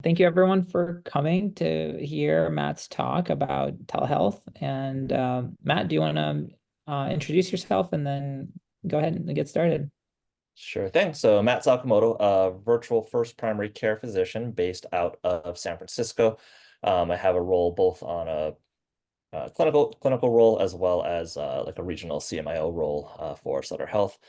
Thank you everyone for coming to hear Matt's talk about telehealth. And Matt, do you want to introduce yourself and then go ahead and get started? Sure thing. So Matt Sakumoto, a virtual first primary care physician based out of San Francisco. I have a role both on a clinical role as well as like a regional CMIO role for Sutter Health.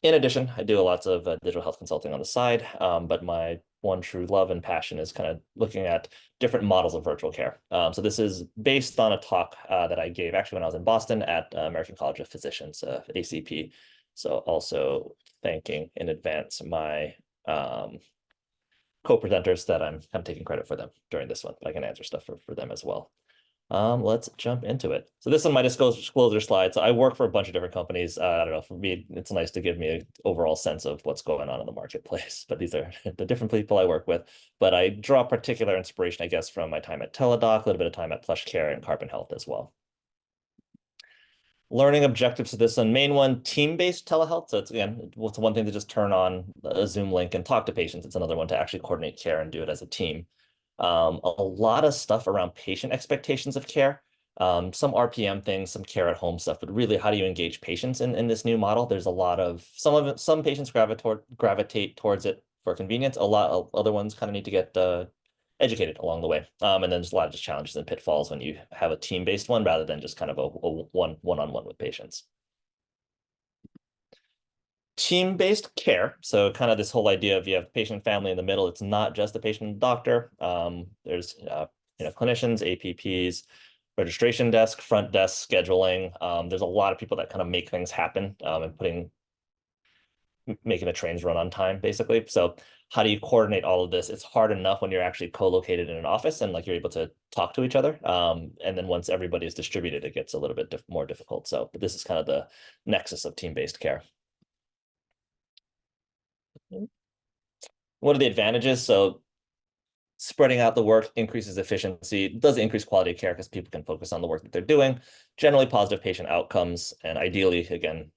In addition, I do lots of digital health consulting on the side, but my one true love and passion is kind of looking at different models of virtual care. So this is based on a talk that I gave actually when I was in Boston at American College of Physicians, ACP. So also thanking in advance my co-presenters that I'm kind of taking credit for them during this one. I can answer stuff for them as well. Let's jump into it. So this is my disclosure slide. So I work for a bunch of different companies. I don't know, for me, it's nice to give me an overall sense of what's going on in the marketplace, but these are the different people I work with. But I draw particular inspiration, I guess, from my time at Teladoc, a little bit of time at Plush Care and Carbon Health as well. Learning objectives to this one, main one, team-based telehealth. So it's again, it's one thing to just turn on a Zoom link and talk to patients. It's another one to actually coordinate care and do it as a team. A lot of stuff around patient expectations of care, some RPM things, some care at home stuff, but really how do you engage patients in this new model? There's a lot of, some patients gravitate towards it for convenience. A lot of other ones kind of need to get educated along the way. And then there's a lot of just challenges and pitfalls when you have a team-based one rather than just kind of a one-on-one with patients. Team-based care. So kind of this whole idea of you have patient family in the middle. It's not just the patient and doctor. There's clinicians, APPs, registration desk, front desk, scheduling. There's a lot of people that kind of make things happen and making the trains run on time, basically. So how do you coordinate all of this? It's hard enough when you're actually co-located in an office and like you're able to talk to each other. And then once everybody is distributed, it gets a little bit more difficult. So, but this is kind of the nexus of team-based care. What are the advantages? So spreading out the work increases efficiency, does increase quality of care because people can focus on the work that they're doing, generally positive patient outcomes, and ideally, again,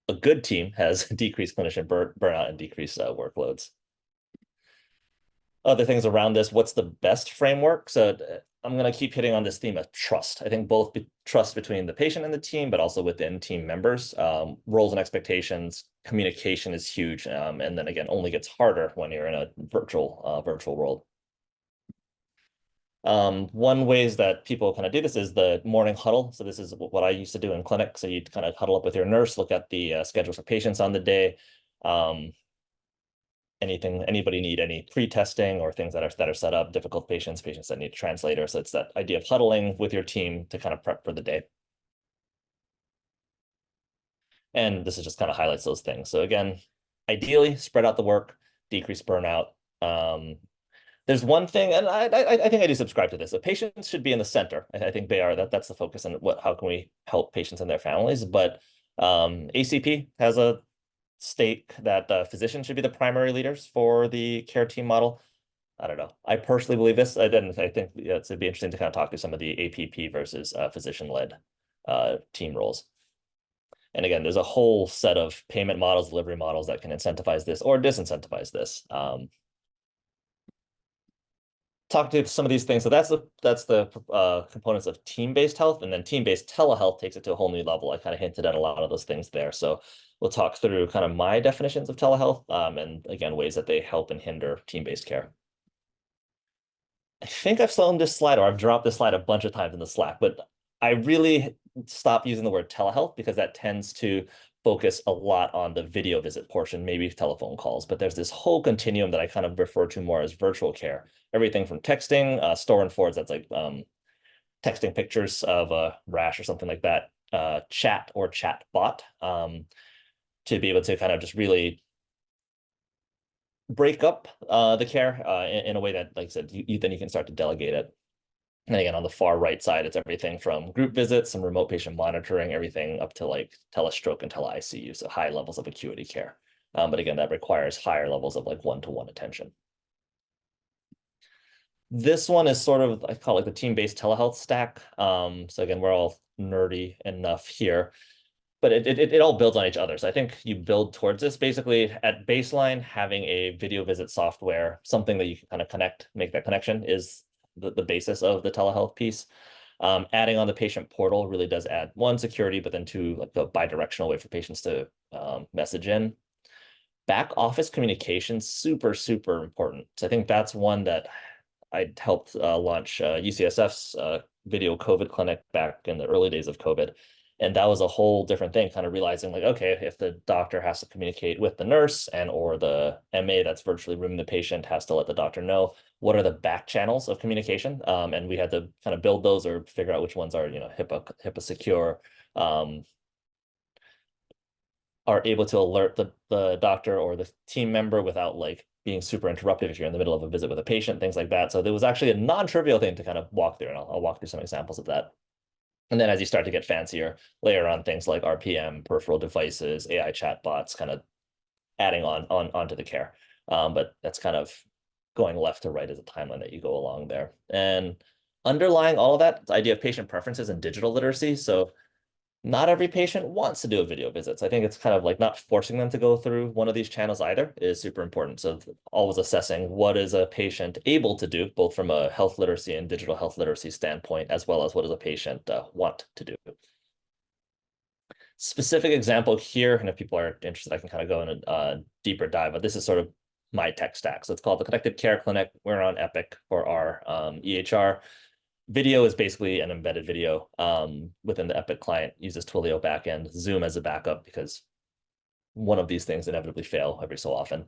a good team has decreased clinician burnout and decreased workloads. Other things around this, what's the best framework? So I'm going to keep hitting on this theme of trust. I think both trust between the patient and the team, but also within team members. Roles and expectations, communication is huge. And then again, only gets harder when you're in a virtual world. One ways that people kind of do this is the morning huddle. So this is what I used to do in clinic. So you'd kind of huddle up with your nurse, look at the schedules for patients on the day. Anybody need any pre-testing or things that are set up, difficult patients that need a translator. So it's that idea of huddling with your team to kind of prep for the day. And this is just kind of highlights those things. So again, ideally spread out the work, decrease burnout. There's one thing, and I think I do subscribe to this. So patients should be in the center. I think they are. That's the focus on how can we help patients and their families. But ACP has a stake that physicians should be the primary leaders for the care team model. I don't know. I personally believe this. I think it'd be interesting to kind of talk to some of the APP versus physician-led team roles. And again, there's a whole set of payment models, delivery models that can incentivize this or disincentivize this. Talk to some of these things. So that's the components of team-based health, and then team-based telehealth takes it to a whole new level. I kind of hinted at a lot of those things there. So we'll talk through kind of my definitions of telehealth, and again, ways that they help and hinder team-based care. I think I've shown this slide, or I've dropped this slide a bunch of times in the Slack, but I really stopped using the word telehealth because that tends to focus a lot on the video visit portion, maybe telephone calls, but there's this whole continuum that I kind of refer to more as virtual care. Everything from texting, store and forwards, that's like texting pictures of a rash or something like that, chat or chat bot, to be able to kind of just really break up the care in a way that, like I said, then you can start to delegate it. And again, on the far right side, it's everything from group visits, some remote patient monitoring, everything up to like telestroke and tele-ICU, so high levels of acuity care. But again, that requires higher levels of like one-to-one attention. This one is sort of, I call it the team-based telehealth stack. So again, we're all nerdy enough here. but it all builds on each other. So I think you build towards this. Basically, at baseline, having a video visit software, something that you can kind of make that connection is the basis of the telehealth piece. Adding on the patient portal really does add one, security, but then two, like the bi-directional way for patients to message in. Back office communication, super, super important. So I think that's one that I helped launch UCSF's video COVID clinic back in the early days of COVID. And that was a whole different thing, kind of realizing like, okay, if the doctor has to communicate with the nurse and or the MA that's virtually rooming the patient has to let the doctor know what are the back channels of communication. And we had to kind of build those or figure out which ones are, HIPAA secure, are able to alert the doctor or the team member without like being super interruptive if you're in the middle of a visit with a patient, things like that. So there was actually a non-trivial thing to kind of walk through, and I'll walk through some examples of that. And then as you start to get fancier, layer on things like RPM, peripheral devices, AI chatbots, kind of adding onto the care. But that's kind of going left to right as a timeline that you go along there. And underlying all of that, the idea of patient preferences and digital literacy. So not every patient wants to do a video visit. So I think it's kind of like not forcing them to go through one of these channels either is super important. So always assessing what is a patient able to do, both from a health literacy and digital health literacy standpoint, as well as what does a patient want to do. Specific example here, and if people are interested, I can kind of go in a deeper dive, but this is sort of my tech stack. So it's called the Connected Care Clinic. We're on Epic for our EHR. Video is basically an embedded video within the Epic client, uses Twilio backend, Zoom as a backup because one of these things inevitably fail every so often.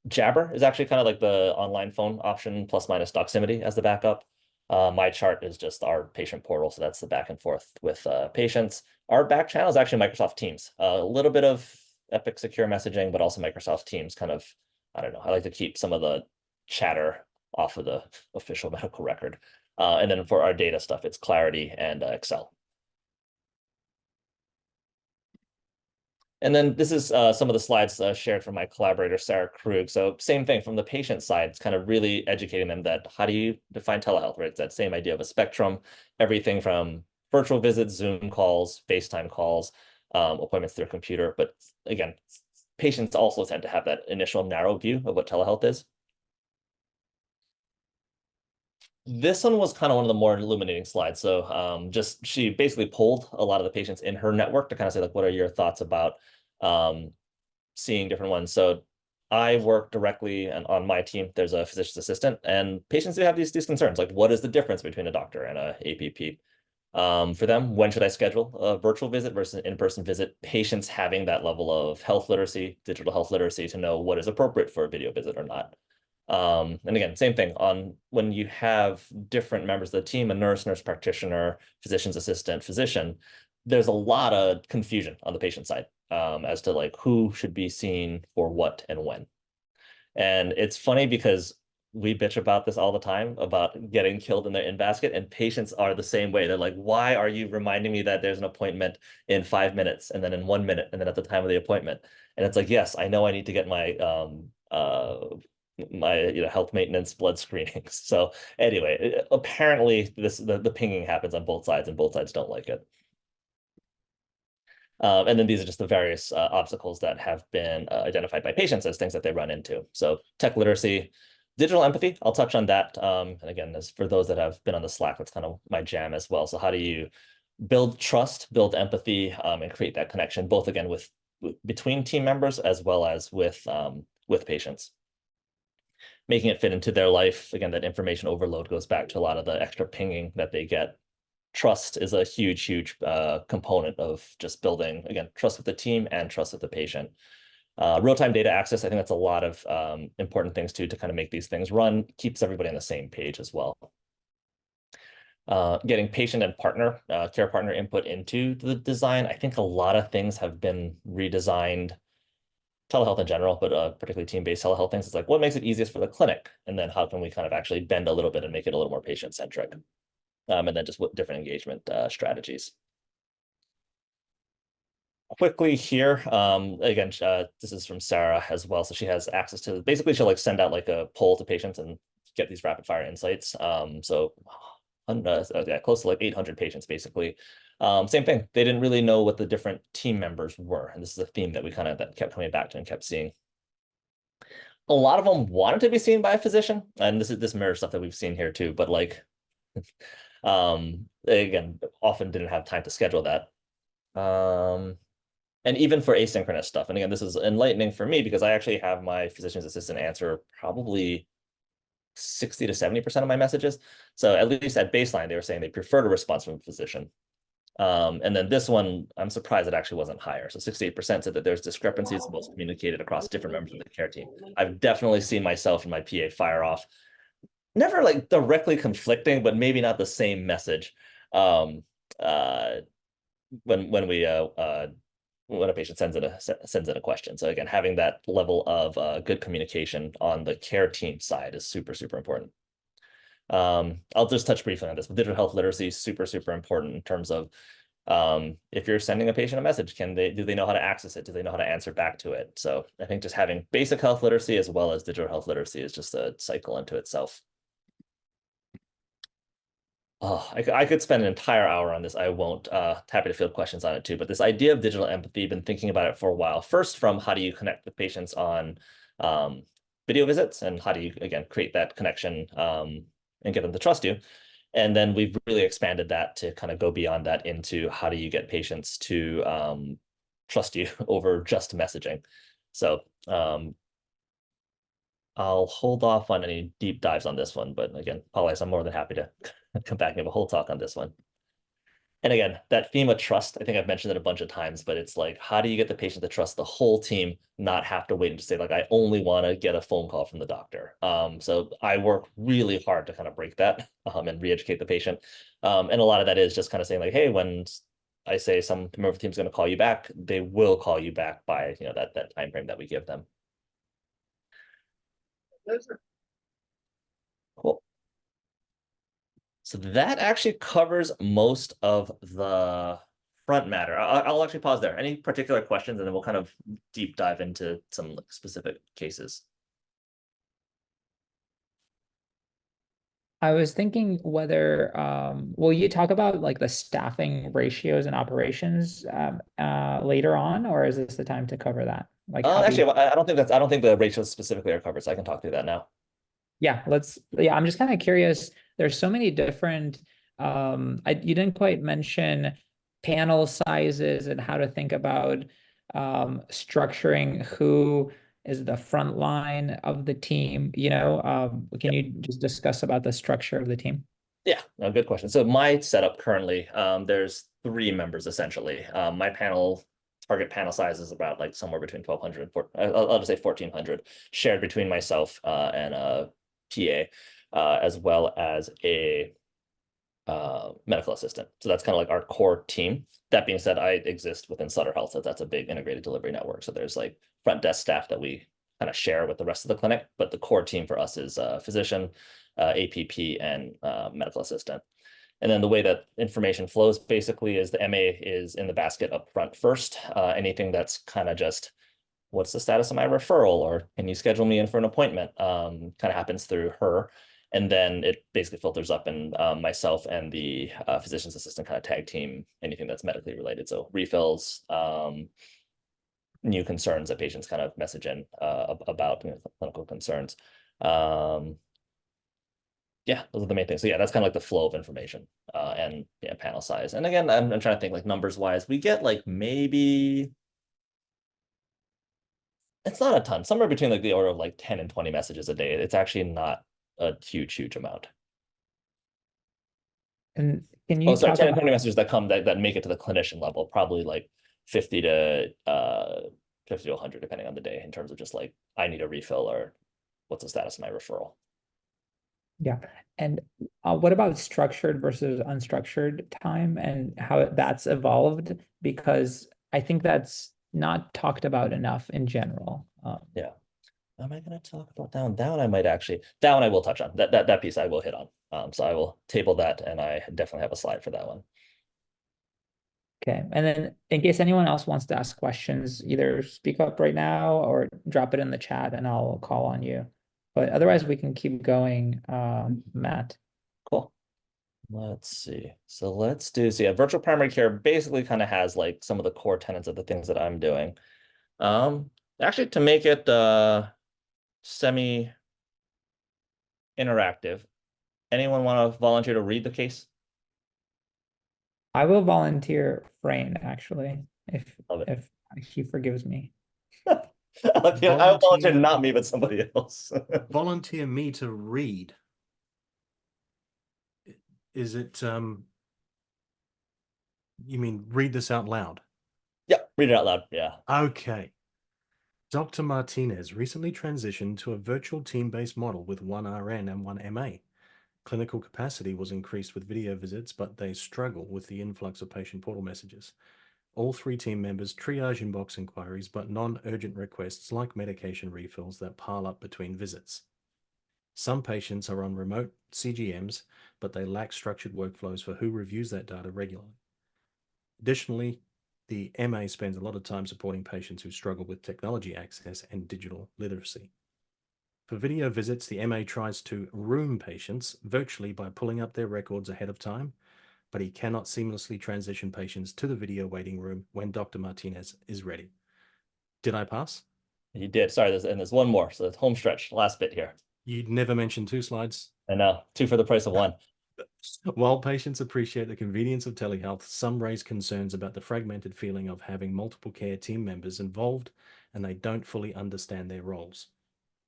Jabber is actually kind of like the online phone option plus minus Doximity as the backup. My chart is just our patient portal, so that's the back and forth with patients. Our back channel is actually Microsoft Teams. A little bit of Epic secure messaging, but also Microsoft Teams kind of, I don't know, I like to keep some of the chatter off of the official medical record. And then for our data stuff, it's Clarity and Excel. And then this is some of the slides shared from my collaborator, Sarah Krug. So same thing from the patient side, it's kind of really educating them that how do you define telehealth, right? It's that same idea of a spectrum, everything from virtual visits, Zoom calls, FaceTime calls, appointments through a computer. But again, patients also tend to have that initial narrow view of what telehealth is. This one was kind of one of the more illuminating slides. So just she basically pulled a lot of the patients in her network to kind of say, like, what are your thoughts about seeing different ones? So I work directly and on my team, there's a physician's assistant, and patients do have these concerns, like what is the difference between a doctor and a APP? For them, when should I schedule a virtual visit versus an in-person visit? Patients having that level of health literacy, digital health literacy to know what is appropriate for a video visit or not. And again, same thing on when you have different members of the team, a nurse, nurse practitioner, physician's assistant, physician, there's a lot of confusion on the patient side as to like who should be seen for what and when. And it's funny because we bitch about this all the time about getting killed in their in basket, and patients are the same way. They're like, why are you reminding me that there's an appointment in 5 minutes and then in 1 minute and then at the time of the appointment? And it's like, yes, I know I need to get my health maintenance blood screenings. So anyway, apparently the pinging happens on both sides and both sides don't like it. And then these are just the various obstacles that have been identified by patients as things that they run into. So tech literacy, digital empathy, I'll touch on that. And again, as for those that have been on the Slack, that's kind of my jam as well. So how do you build trust, build empathy, and create that connection, both again between team members as well as with patients. Making it fit into their life. Again, that information overload goes back to a lot of the extra pinging that they get. Trust is a huge, huge component of just building, again, trust with the team and trust with the patient. Real-time data access, I think that's a lot of important things too to kind of make these things run, keeps everybody on the same page as well. Getting patient and care partner input into the design. I think a lot of things have been redesigned, telehealth in general, but particularly team-based telehealth things. It's like, what makes it easiest for the clinic? And then how can we kind of actually bend a little bit and make it a little more patient-centric? And then just what different engagement strategies. Quickly here, again, this is from Sarah as well. So she has access to, basically she'll like send out like a poll to patients and get these rapid fire insights. So yeah, close to like 800 patients basically Same thing. They didn't really know what the different team members were. And this is a theme that we kind of that kept coming back to and kept seeing. A lot of them wanted to be seen by a physician. And this mirrors stuff that we've seen here too, but like again, often didn't have time to schedule that. And even for asynchronous stuff. And again, this is enlightening for me because I actually have my physician's assistant answer probably 60 to 70% of my messages. So at least at baseline, they were saying they preferred a response from a physician. And then this one, I'm surprised it actually wasn't higher. So 68% said that there's discrepancies most communicated across different members of the care team. I've definitely seen myself and my PA fire off, never like directly conflicting, but maybe not the same message. When a patient sends in a question. So again, having that level of good communication on the care team side is super, super important. I'll just touch briefly on this, but digital health literacy is super, super important in terms of if you're sending a patient a message, do they know how to access it? Do they know how to answer back to it? So I think just having basic health literacy as well as digital health literacy is just a cycle into itself. Oh, I could spend an entire hour on this. I won't. Happy to field questions on it too. But this idea of digital empathy, been thinking about it for a while. First, from how do you connect with patients on video visits, and how do you again create that connection and get them to trust you? And then we've really expanded that to kind of go beyond that into how do you get patients to trust you over just messaging. So I'll hold off on any deep dives on this one, but again, Paulice, I'm more than happy to come back and give a whole talk on this one. And again, that theme of trust, I think I've mentioned it a bunch of times, but it's like, how do you get the patient to trust the whole team, not have to wait and just say, like, I only want to get a phone call from the doctor. So I work really hard to kind of break that and re-educate the patient. And a lot of that is just kind of saying like, hey, when I say some member of the team is going to call you back, they will call you back by, that time frame that we give them. Cool. So that actually covers most of the front matter. I'll actually pause there. Any particular questions, and then we'll kind of deep dive into some specific cases. I was thinking whether will you talk about like the staffing ratios and operations later on, or is this the time to cover that? Like how Actually, I don't think the ratios specifically are covered, so I can talk through that now. yeah, I'm just kind of curious. There's so many different you didn't quite mention panel sizes and how to think about structuring who is the front line of the team, can you just discuss about the structure of the team? Yeah, no, good question. So my setup currently, there's 3 members essentially. My target panel size is about like somewhere between 1,200 and I'll just say 1,400, shared between myself and a PA, as well as a medical assistant. So that's kind of like our core team. That being said, I exist within Sutter Health, so that's a big integrated delivery network. So there's like front desk staff that we kind of share with the rest of the clinic, but the core team for us is physician, APP, and medical assistant. And then the way that information flows basically is the MA is in the basket up front first. Anything that's kind of just what's the status of my referral, or can you schedule me in for an appointment, kind of happens through her. And then it basically filters up, and myself and the physician's assistant kind of tag team anything that's medically related. So refills, new concerns that patients kind of message in about clinical concerns. Yeah, those are the main things. So yeah, that's kind of like the flow of information and yeah, panel size. And again, I'm trying to think like numbers wise, we get like maybe it's not a ton, somewhere between like the order of like 10 and 20 messages a day. It's actually not a huge amount. And can Oh, you sorry, talk 10 and about 20 messages that make it to the clinician level, probably like 50 to 100, depending on the day, in terms of just like I need a refill or what's the status of my referral. yeah. And what about structured versus unstructured time and how that's evolved? Because I think that's not talked about enough in general. Yeah. Am I going to talk about that one? That one I might actually, that one I will touch on. That piece I will hit on. So I will table that, and I definitely have a slide for that one. Okay. And then in case anyone else wants to ask questions, either speak up right now or drop it in the chat and I'll call on you. But otherwise we can keep going, Matt. Cool. Let's see. So let's do, so yeah, virtual primary care basically kind of has like some of the core tenets of the things that I'm doing. Actually, to make it semi interactive, anyone want to volunteer to read the case? I will volunteer Frain, actually, Love it. if he forgives me. Okay, I will volunteer Volunteer, not me, but somebody else. volunteer me to read. Is it, you mean read this out loud? Yeah, read it out loud. Yeah. Okay. Dr. Martinez recently transitioned to a virtual team-based model with one RN and one MA. Clinical capacity was increased with video visits, but they struggle with the influx of patient portal messages. All three team members triage inbox inquiries, but non-urgent requests like medication refills that pile up between visits. Some patients are on remote CGMs, but they lack structured workflows for who reviews that data regularly. Additionally, the MA spends a lot of time supporting patients who struggle with technology access and digital literacy. For video visits, the MA tries to room patients virtually by pulling up their records ahead of time, but he cannot seamlessly transition patients to the video waiting room when Dr. Martinez is ready. Did I pass? You did. Sorry, there's one more. So it's home stretch, last bit here. You'd never mentioned 2 slides. I know, two for the price of one. While patients appreciate the convenience of telehealth, some raise concerns about the fragmented feeling of having multiple care team members involved and they don't fully understand their roles.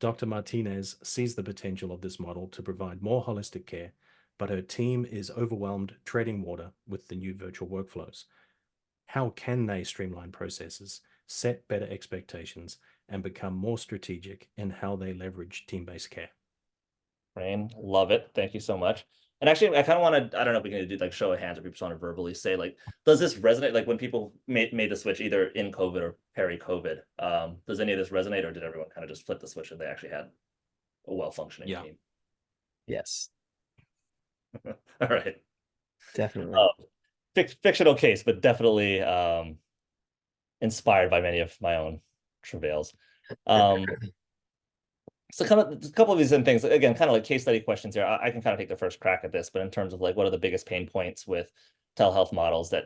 Dr. Martinez sees the potential of this model to provide more holistic care, but her team is overwhelmed treading water with the new virtual workflows. How can they streamline processes, set better expectations, and become more strategic in how they leverage team-based care? Rain, love it. Thank you so much. And actually, I kind of want to, I don't know if we can do like show of hands or people just want to verbally say, like, does this resonate? Like when people made the switch either in COVID or peri-COVID, does any of this resonate, or did everyone kind of just flip the switch and they actually had a well-functioning Yeah. team? Yes, All right. definitely. Fictional case, but definitely inspired by many of my own travails. So kind of a couple of these things, again, kind of like case study questions here. I can kind of take the first crack at this, but in terms of like what are the biggest pain points with telehealth models that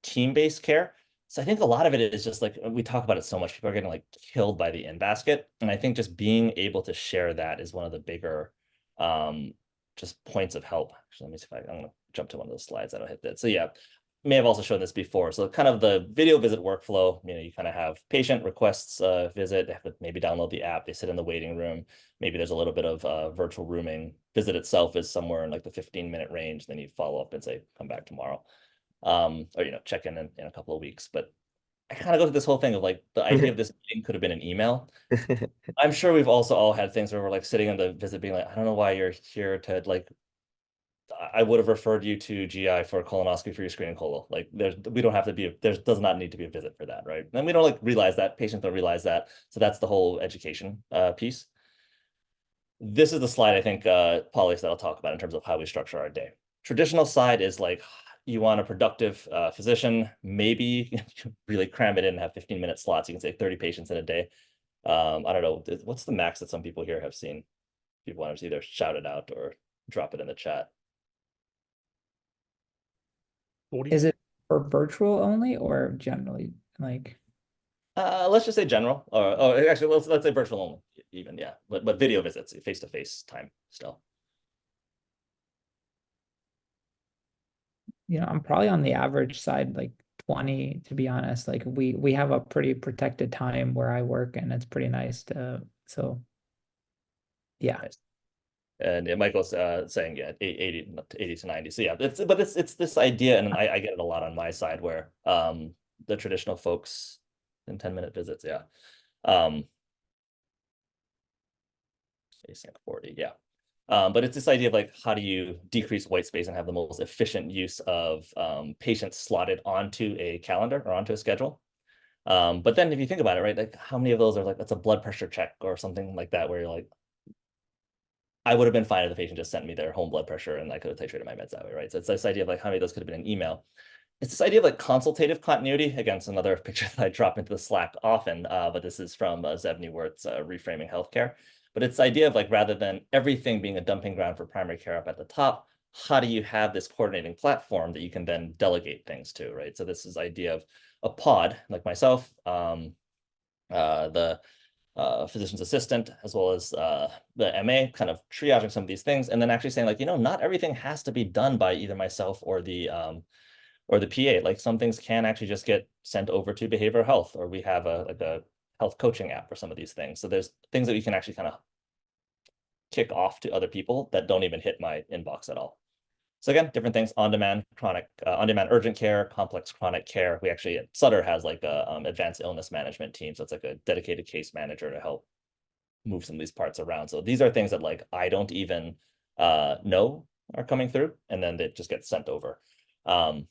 team-based care? So I think a lot of it is just like we talk about it so much, people are getting like killed by the in-basket. And I think just being able to share that is one of the bigger just points of help. Actually, let me see if I'm gonna jump to one of those slides. I don't hit that. So yeah, may have also shown this before. So kind of the video visit workflow, you kind of have patient requests a visit, they have to maybe download the app, they sit in the waiting room. Maybe there's a little bit of virtual rooming. Visit itself is somewhere in like the 15-minute range. Then you follow up and say, come back tomorrow. Or, check in a couple of weeks. But I kind of go to this whole thing of like the idea of this meeting could have been an email. I'm sure we've also all had things where we're like sitting on the visit being like, I don't know why you're here to like, I would have referred you to GI for a colonoscopy for your screening colon. Like we don't have to be, there does not need to be a visit for that, right? And we don't like realize that, patients don't realize that. So that's the whole education piece. This is the slide I think, Polly, that I'll talk about in terms of how we structure our day. Traditional side is like, you want a productive physician, maybe really cram it in and have 15-minute slots. You can say 30 patients in a day. I don't know, what's the max that some people here have seen? People want to either shout it out or drop it in the chat. 40? Is it for virtual only or generally like? Let's just say general, or actually, let's say virtual only, even, yeah. But video visits, face-to-face time still. I'm probably on the average side, like 20, to be honest. Like we have a pretty protected time where I work, and it's pretty nice to, so yeah. Nice. And Michael's saying, yeah, 80 to 90. So yeah, it's this idea, and I get it a lot on my side where the traditional folks in 10-minute visits, yeah. Async 40, yeah. But it's this idea of like, how do you decrease white space and have the most efficient use of patients slotted onto a calendar or onto a schedule? But then if you think about it, right, like how many of those are like, that's a blood pressure check or something like that, where you're like, I would have been fine if the patient just sent me their home blood pressure and I could have titrated my meds that way, right? So it's this idea of like how many of those could have been an email. It's this idea of like consultative continuity. Again, it's another picture that I drop into the Slack often, but this is from Zev Neuwirth's Reframing Healthcare. But it's the idea of like, rather than everything being a dumping ground for primary care up at the top, how do you have this coordinating platform that you can then delegate things to, right? So this is idea of a pod, like myself, the physician's assistant, as well as the MA, kind of triaging some of these things, and then actually saying like, not everything has to be done by either myself or the PA. Like some things can actually just get sent over to behavioral health, or we have a health coaching app for some of these things. So there's things that we can actually kind of kick off to other people that don't even hit my inbox at all. So again, different things: on-demand chronic, on-demand urgent care, complex chronic care. We actually at Sutter has like a advanced illness management team, so it's like a dedicated case manager to help move some of these parts around. So these are things that like I don't even know are coming through, and then they just get sent over to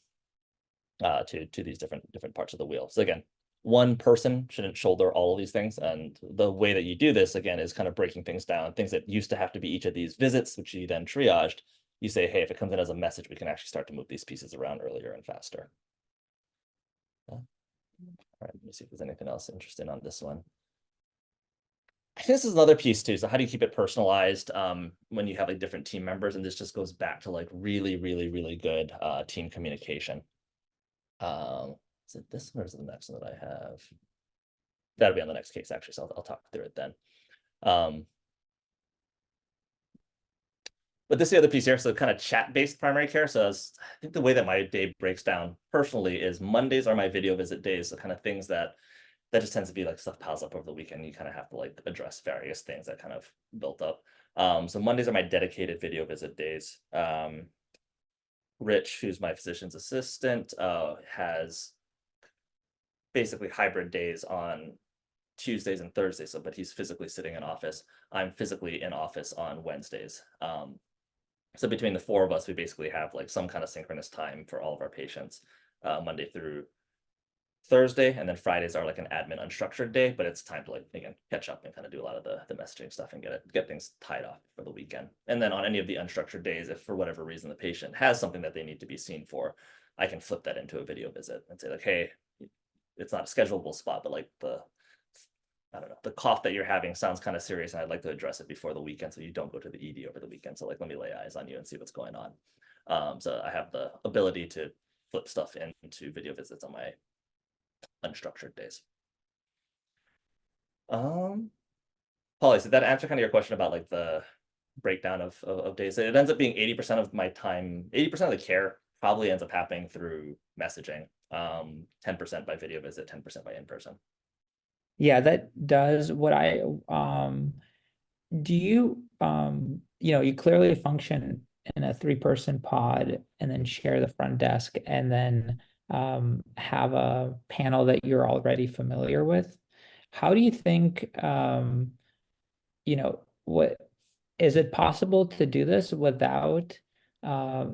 these different parts of the wheel. So again, one person shouldn't shoulder all of these things, and the way that you do this again is kind of breaking things down. Things that used to have to be each of these visits, which you then triaged. You say, hey, if it comes in as a message, we can actually start to move these pieces around earlier and faster. All right, let me see if there's anything else interesting on this one. I think this is another piece too. So how do you keep it personalized when you have like different team members? And this just goes back to like really, really, really good team communication. Is it this one or is it the next one that I have? That'll be on the next case actually, so I'll talk through it then. But this is the other piece here, so kind of chat-based primary care. So I think the way that my day breaks down personally is Mondays are my video visit days, so kind of things that just tends to be like stuff piles up over the weekend. You kind of have to like address various things that kind of built up. So Mondays are my dedicated video visit days. Rich, who's my physician's assistant, has basically hybrid days on Tuesdays and Thursdays. So, but he's physically sitting in office. I'm physically in office on Wednesdays. So between the four of us, we basically have like some kind of synchronous time for all of our patients, Monday through Thursday, and then Fridays are like an admin unstructured day, but it's time to like, again, catch up and kind of do a lot of the messaging stuff and get things tied off for the weekend. And then on any of the unstructured days, if for whatever reason the patient has something that they need to be seen for, I can flip that into a video visit and say like, hey, it's not a schedulable spot, but like I don't know, the cough that you're having sounds kind of serious and I'd like to address it before the weekend so you don't go to the ED over the weekend. So like, let me lay eyes on you and see what's going on. So I have the ability to flip stuff into video visits on my unstructured days. Paulie, so that answer kind of your question about like the breakdown of days. It ends up being 80% of my time, 80% of the care probably ends up happening through messaging, 10% by video visit, 10% by in-person. Yeah, that does what I do you you clearly function in a 3-person pod and then share the front desk and then have a panel that you're already familiar with. How do you think what is it possible to do this without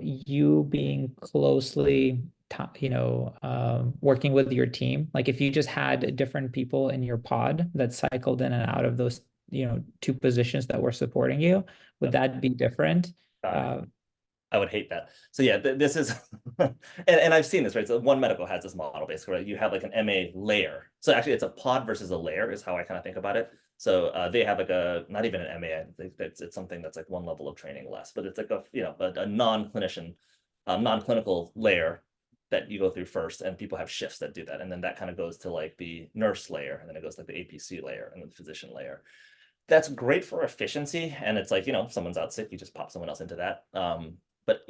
you being closely working with your team? Like if you just had different people in your pod that cycled in and out of those 2 positions that were supporting you, would that be different? I would hate that. So yeah, this is, and I've seen this, right? So One Medical has this model basically, right? You have like an MA layer. So actually it's a pod versus a layer is how I kind of think about it. So they have like not even an MA, I think it's something that's like one level of training less, but it's like a non-clinician, non-clinical layer that you go through first, and people have shifts that do that. And then that kind of goes to like the nurse layer, and then it goes to like the APC layer and then the physician layer. That's great for efficiency. And it's like, if someone's out sick, you just pop someone else into that. But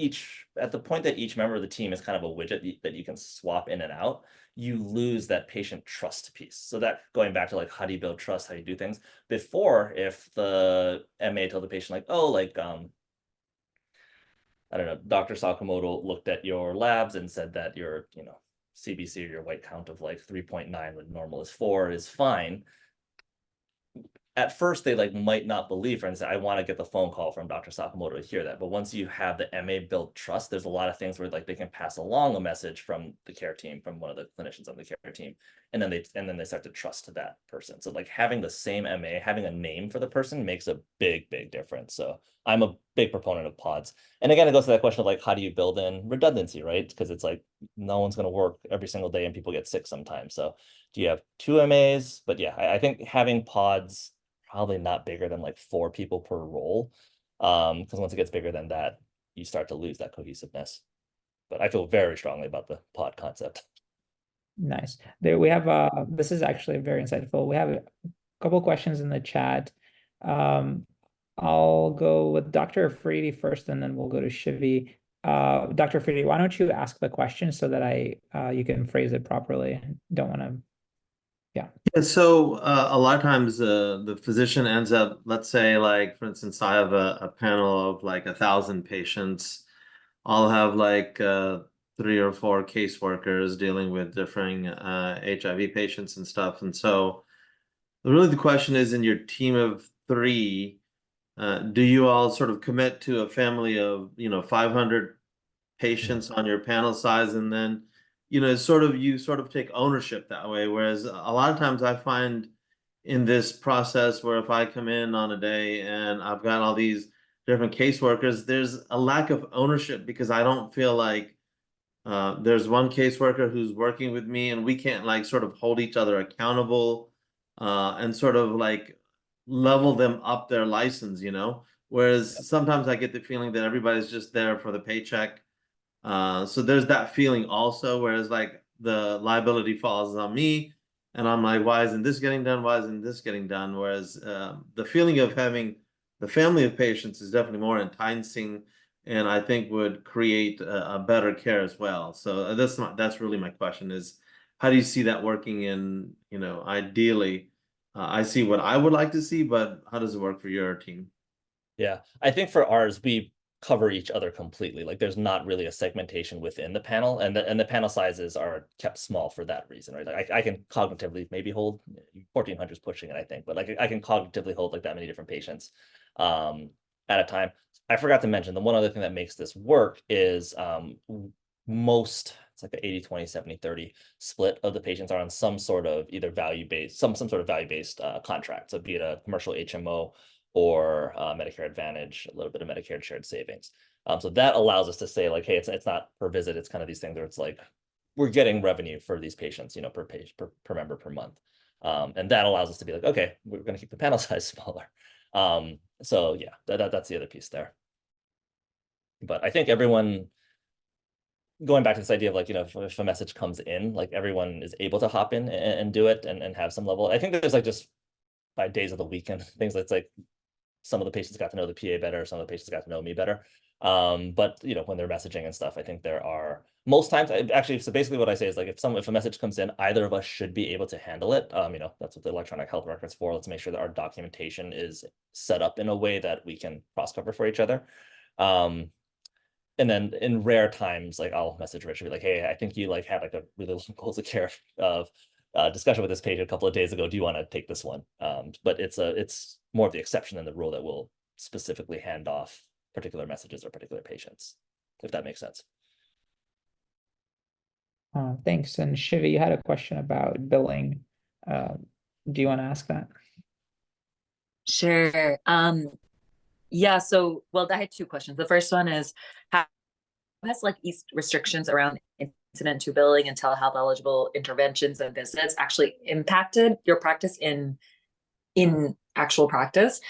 at the point that each member of the team is kind of a widget that you can swap in and out, you lose that patient trust piece. So that going back to like, how do you build trust, how you do things before, if the MA told the patient like, oh, like, I don't know, Dr. Sakumoto looked at your labs and said that your, CBC or your white count of like 3.9 when normal is 4 is fine. At first they like might not believe her and say, I want to get the phone call from Dr. Sakumoto to hear that. But once you have the MA build trust, there's a lot of things where like they can pass along a message from the care team, from one of the clinicians on the care team, and then they start to trust that person. So like having the same MA, having a name for the person makes a big difference. So I'm a big proponent of pods. And again, it goes to that question of like, how do you build in redundancy, right? Because it's like no one's going to work every single day and people get sick sometimes. So do you have 2 MAs? But yeah, I think having pods probably not bigger than like 4 people per role. Because once it gets bigger than that, you start to lose that cohesiveness. But I feel very strongly about the pod concept. Nice. There we have this is actually very insightful. We have a couple questions in the chat. I'll go with Dr. Afridi first, and then we'll go to Shivi. Dr. Afridi, why don't you ask the question so that you can phrase it properly? Don't want to. Yeah, so a lot of times the physician ends up, let's say, like, for instance, I have a panel of like 1,000 patients. I'll have like 3 or 4 caseworkers dealing with differing HIV patients and stuff. And so really the question is, in your team of 3, do you all sort of commit to a family of, 500 patients on your panel size, and then you sort of take ownership that way? Whereas a lot of times I find in this process where if I come in on a day and I've got all these different caseworkers, there's a lack of ownership because I don't feel like there's one caseworker who's working with me and we can't like sort of hold each other accountable and sort of like level them up their license, whereas sometimes I get the feeling that everybody's just there for the paycheck. So there's that feeling also, whereas like the liability falls on me and I'm like, why isn't this getting done? Why isn't this getting done? Whereas the feeling of having the family of patients is definitely more enticing, and I think would create a better care as well. So that's really my question is, how do you see that working in, ideally, I see what I would like to see, but how does it work for your team? Yeah, I think for ours, we cover each other completely. Like there's not really a segmentation within the panel, and the panel sizes are kept small for that reason, right? Like I can cognitively maybe hold 1,400 is pushing it, I think, but like I can cognitively hold like that many different patients at a time. I forgot to mention the one other thing that makes this work is it's like an 80-20, 70-30 split of the patients are on some sort of either value-based, some sort of value-based contract. So be it a commercial HMO or Medicare Advantage, a little bit of Medicare shared savings. So that allows us to say like, hey, it's not per visit. It's kind of these things where it's like, we're getting revenue for these patients, per page, per member per month. And that allows us to be like, okay, we're going to keep the panel size smaller. So yeah, that's the other piece there. But I think everyone, going back to this idea of like, if a message comes in, like everyone is able to hop in and do it and have some level. I think there's like just by days of the weekend, things that's like some of the patients got to know the PA better, some of the patients got to know me better. But when they're messaging and stuff, I think there are most times actually, so basically what I say is like if a message comes in, either of us should be able to handle it. That's what the electronic health record's for. Let's make sure that our documentation is set up in a way that we can cross cover for each other. And then in rare times, like I'll message Rich and be like, hey, I think you like had like a really long goals of care of discussion with this patient a couple of days ago. Do you want to take this one? But it's more of the exception than the rule that will specifically hand off particular messages or particular patients, if that makes sense. Thanks. And Shivi, you had a question about billing. Do you want to ask that? Sure. Yeah, so, well, I had 2 questions. The first one is, how has like restrictions around incident to billing and telehealth eligible interventions and visits actually impacted your practice in actual practice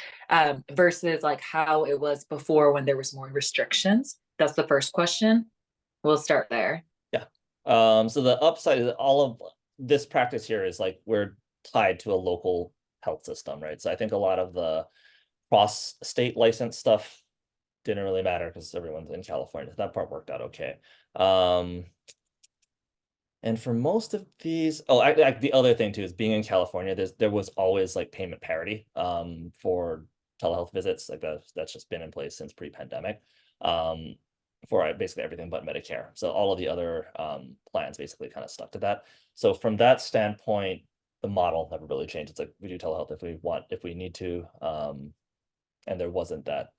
versus like how it was before when there was more restrictions? That's the first question. We'll start there. Yeah. So the upside is all of this practice here is like we're tied to a local health system, right? So I think a lot of the cross-state license stuff didn't really matter because everyone's in California. That part worked out okay. And for most of these, the other thing too is being in California, there was always like payment parity for telehealth visits. Like that's just been in place since pre-pandemic for basically everything but Medicare. So all of the other plans basically kind of stuck to that. So from that standpoint, the model never really changed. It's like we do telehealth if we need to. And there wasn't that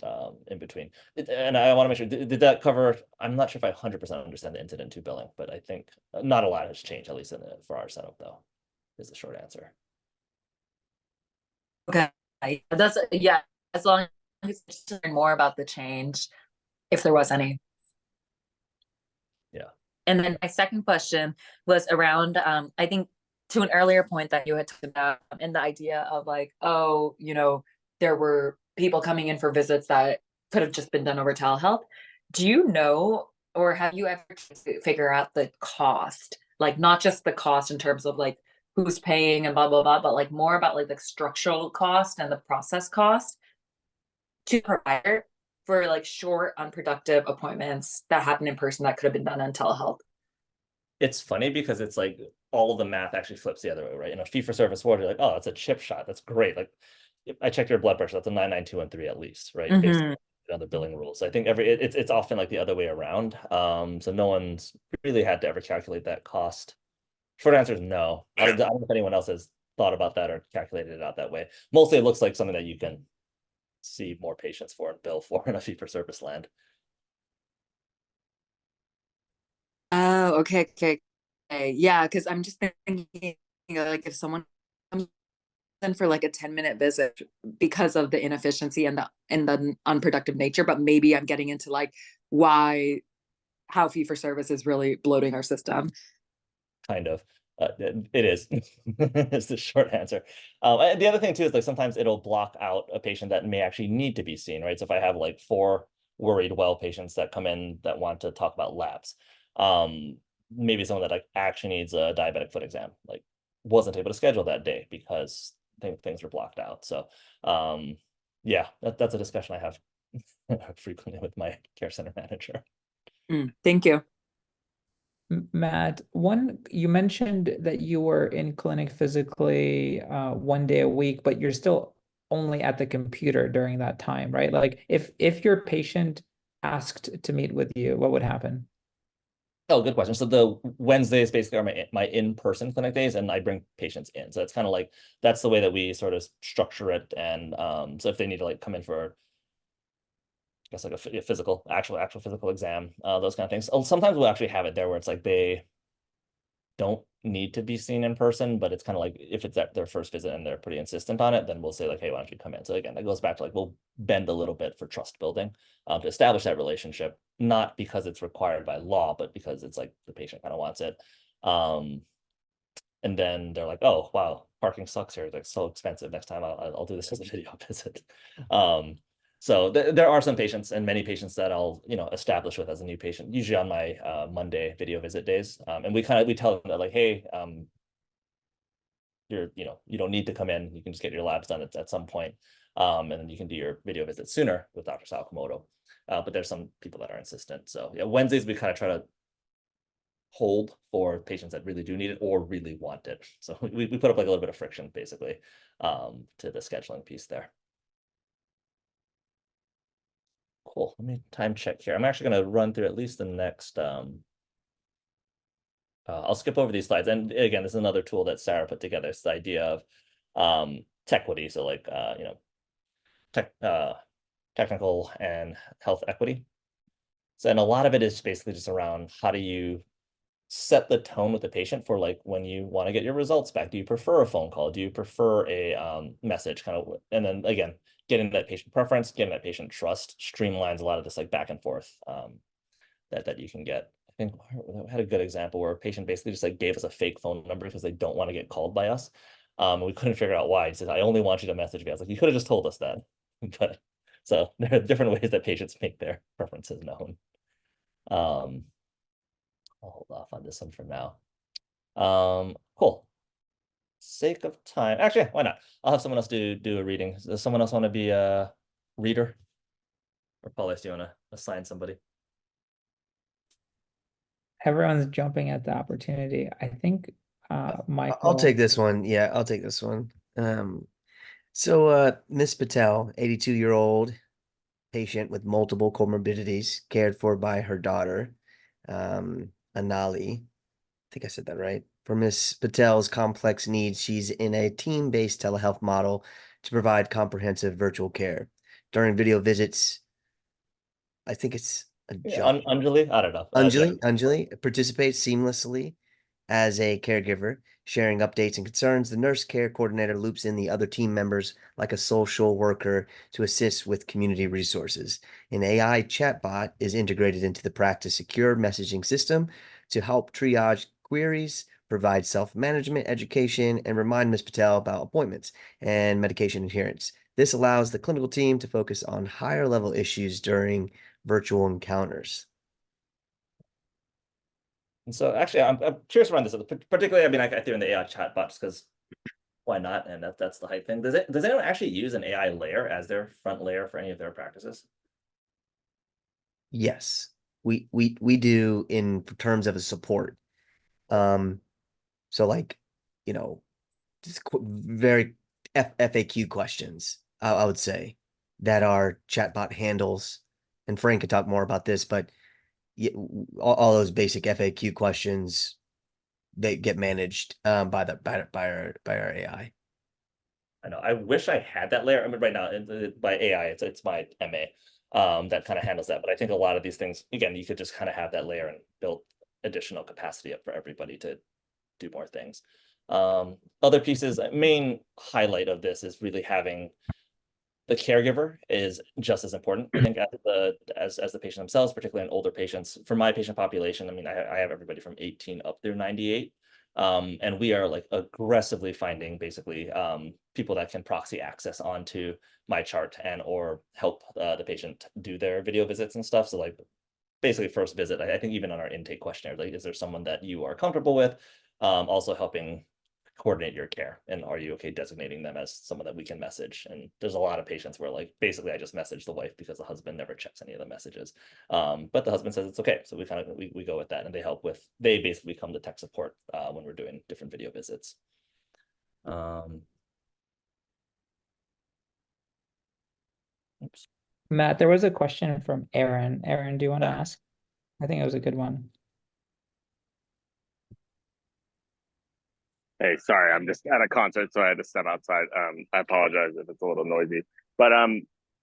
in between. And I want to make sure, did that cover, I'm not sure if I 100% understand the incident to billing, but I think not a lot has changed, at least for our setup though, is the short answer. Okay, that's, yeah, as long as you learn more about the change, if there was any. Yeah. And then my second question was around, I think to an earlier point that you had talked about, and the idea of like, there were people coming in for visits that could have just been done over telehealth. Do you know, or have you ever tried to figure out the cost? Like not just the cost in terms of like who's paying and blah blah blah, but like more about like the structural cost and the process cost to provider for like short, unproductive appointments that happen in person that could have been done on telehealth. It's funny because it's like all of the math actually flips the other way, right? In a fee for service world, you're like, oh, that's a chip shot. That's great. Like I checked your blood pressure, that's a 99213 at least, right? Based on the billing rules. So I think it's often like the other way around. So no one's really had to ever calculate that cost. Short answer is no. I don't know if anyone else has thought about that or calculated it out that way. Mostly it looks like something that you can see more patients for and bill for in a fee for service land. Oh, okay. Yeah, because I'm just thinking, like if someone comes in for like a 10-minute visit because of the inefficiency and the unproductive nature, but maybe I'm getting into like how fee for service is really bloating our system. Kind of. It is. It's the short answer. And the other thing too is like sometimes it'll block out a patient that may actually need to be seen, right? So if I have like 4 worried well patients that come in that want to talk about labs, maybe someone that like actually needs a diabetic foot exam, like wasn't able to schedule that day because things were blocked out. So yeah, that's a discussion I have frequently with my care center manager. Thank you. Matt, you mentioned that you were in clinic physically 1 day a week, but you're still only at the computer during that time, right? Like if your patient asked to meet with you, what would happen? Oh, good question. So the Wednesdays basically are my in-person clinic days, and I bring patients in. So it's kind of like that's the way that we sort of structure it. And so if they need to like come in for, I guess like a physical, actual physical exam, those kind of things. Sometimes we'll actually have it there where it's like they don't need to be seen in person, but it's kind of like if it's at their first visit and they're pretty insistent on it, then we'll say like, hey, why don't you come in? So again, that goes back to like we'll bend a little bit for trust building to establish that relationship, not because it's required by law, but because it's like the patient kind of wants it. And then they're like, oh wow, parking sucks here. It's like so expensive. Next time I'll do this as a video visit. So there are some patients and many patients that I'll establish with as a new patient, usually on my Monday video visit days. And we tell them that like, hey, you don't need to come in. You can just get your labs done at some point. And then you can do your video visit sooner with Dr. Sakumoto. But there's some people that are insistent. So yeah, Wednesdays we kind of try to hold for patients that really do need it or really want it. So we put up like a little bit of friction basically to the scheduling piece there. Cool. Let me time check here. I'm actually going to run through at least the next. I'll skip over these slides. And again, this is another tool that Sarah put together. It's the idea of tequity. So like, technical and health equity. So, and a lot of it is basically just around how do you set the tone with the patient for like when you want to get your results back. Do you prefer a phone call? Do you prefer a message kind of? And then again, getting that patient preference, getting that patient trust streamlines a lot of this like back and forth that you can get. I think I had a good example where a patient basically just like gave us a fake phone number because they don't want to get called by us. We couldn't figure out why. He said, I only want you to message me. I was like, you could have just told us that. But so there are different ways that patients make their preferences known. I'll hold off on this one for now. Cool. Sake of time. Actually, why not? I'll have someone else do a reading. Does someone else want to be a reader? Or Paulus, do you want to assign somebody? Everyone's jumping at the opportunity. I think Michael. I'll take this one. Yeah, I'll take this one. So Miss Patel, 82-year-old patient with multiple comorbidities, cared for by her daughter, Anali. I think I said that right. For Miss Patel's complex needs, she's in a team-based telehealth model to provide comprehensive virtual care. During video visits, I think it's Anjali? I don't know. Anjali participates seamlessly as a caregiver, sharing updates and concerns. The nurse care coordinator loops in the other team members like a social worker to assist with community resources. An AI chatbot is integrated into the practice secure messaging system to help triage queries, provide self-management, education, and remind Ms. Patel about appointments and medication adherence. This allows the clinical team to focus on higher level issues during virtual encounters. And so actually, I'm curious around this, particularly, I mean, I threw in the AI chatbots because why not? And that's the hype thing. Does anyone actually use an AI layer as their front layer for any of their practices? Yes, we do in terms of a support. So like, you know, just very FAQ questions, I would say, that are chatbot handles. And Frank could talk more about this, but all those basic FAQ questions, they get managed by our AI. I know. I wish I had that layer. I mean, right now, by AI, it's my MA that kind of handles that. But I think a lot of these things, again, you could just kind of have that layer and build additional capacity up for everybody to do more things. Other pieces, main highlight of this is really having the caregiver is just as important. I think as the patient themselves, particularly in older patients. For my patient population, I mean, I have everybody from 18 up through 98. And we are like aggressively finding basically people that can proxy access onto my chart and or help the patient do their video visits and stuff. So like basically first visit, I think even on our intake questionnaire, like, is there someone that you are comfortable with? Also helping coordinate your care, and are you okay designating them as someone that we can message? And there's a lot of patients where like basically I just message the wife because the husband never checks any of the messages, but the husband says it's okay, so we kind of we go with that, and they basically become the tech support when we're doing different video visits. Oops. Matt, there was a question from Aaron. Aaron, do you want to ask? I think it was a good one. Hey, sorry, I'm just at a concert, so I had to step outside. I apologize if it's a little noisy, but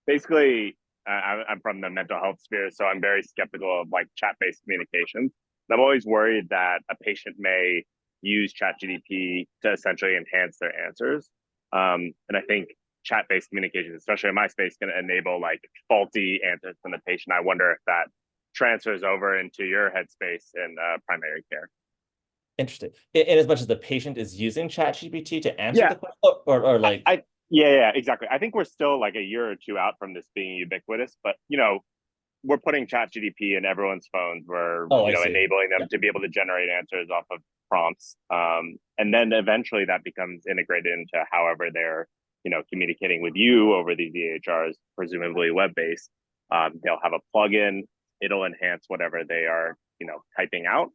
basically, I'm from the mental health sphere, so I'm very skeptical of like chat-based communications. I'm always worried that a patient may use ChatGPT to essentially enhance their answers, and I think chat-based communications, especially in my space, can enable like faulty answers from the patient. I wonder if that transfers over into your headspace in primary care. Interesting. In as much as the patient is using ChatGPT to answer Yeah. the question, or like yeah, exactly. I think we're still like a year or two out from this being ubiquitous, but you know, we're putting ChatGPT in everyone's phones. We're enabling them to be able to generate answers off of prompts, and then eventually that becomes integrated into however they're communicating with you over these EHRs, presumably web based. They'll have a plugin. It'll enhance whatever they are typing out.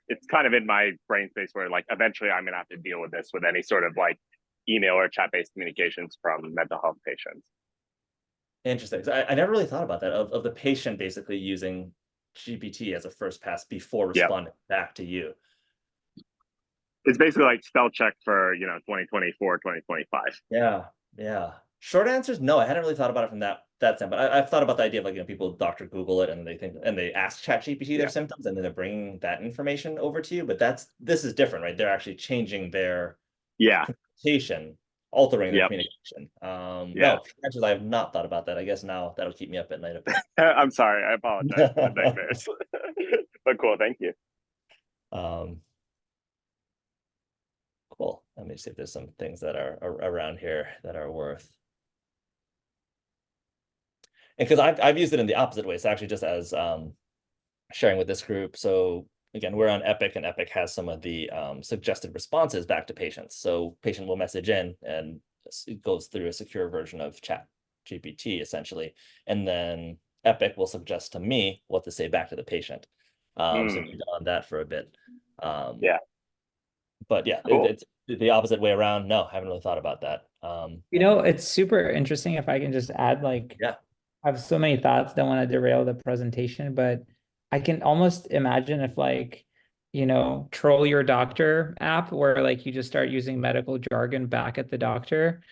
It's kind of in my brain space where like eventually I'm gonna have to deal with this with any sort of like email or chat-based communications from mental health patients. Interesting. I never really thought about that of the patient basically using GPT as a first pass before responding back to you. It's basically like spell check for 2024, 2025. Yeah. Short answers, no, I hadn't really thought about it from that standpoint. I've thought about the idea of like people doctor Google it and they ask ChatGPT their symptoms and then they're bringing that information over to you. But this is different, right? They're actually changing their communication, altering their communication. No, answers, I have not thought about that. I guess now that'll keep me up at night a bit. I'm sorry, I apologize for the nightmares. But cool, thank you. Cool. Let me see if there's some things that are around here that are worth. And because I've used it in the opposite way, so actually just as sharing with this group. So again, we're on Epic, and Epic has some of the suggested responses back to patients. So patient will message in, and it goes through a secure version of ChatGPT essentially, and then Epic will suggest to me what to say back to the patient. So we've done on that for a bit. But yeah, cool. It's the opposite way around. No, I haven't really thought about that. It's super interesting. If I can just add, like, I have so many thoughts, don't want to derail the presentation, but I can almost imagine if like, Troll Your Doctor app, where like you just start using medical jargon back at the doctor.